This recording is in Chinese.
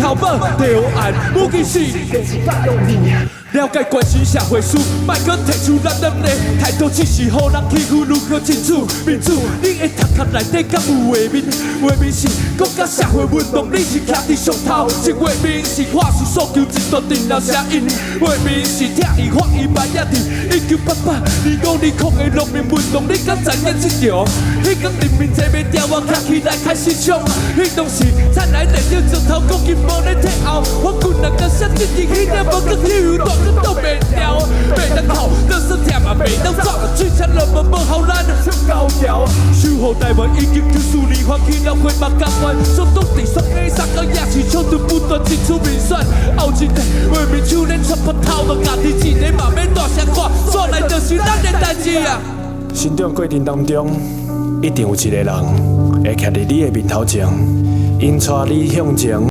头毛着按武器是。了解关心社会事，莫搁提出咱人的态度，只是予人欺负，如何争取民主？你的头壳内底敢有画面？画面是国家社会运动，你是徛伫上头。一画面是话术诉求，一段电脑声音。画面是听伊发伊白野地，1988、2020的农民运动，你敢知影这条？迄天人民坐袂掉，我站起来开始冲。迄当时灿烂电影石头，国军无咧退后，我军人甲闪电伫迄领无搁起大。都袂掉，袂当哭，得失忝也袂当走，嘴唇落无互咱唱高调。守护台湾1994年放弃了开幕港湾，所当地双 A 3个也是抢着不断争取民选。后一个画面手连出破头，无家己一个嘛免大声喊，说来就是咱的代志啊。成长过程当中，一定有一个人会徛伫你的面头前，引带你向前。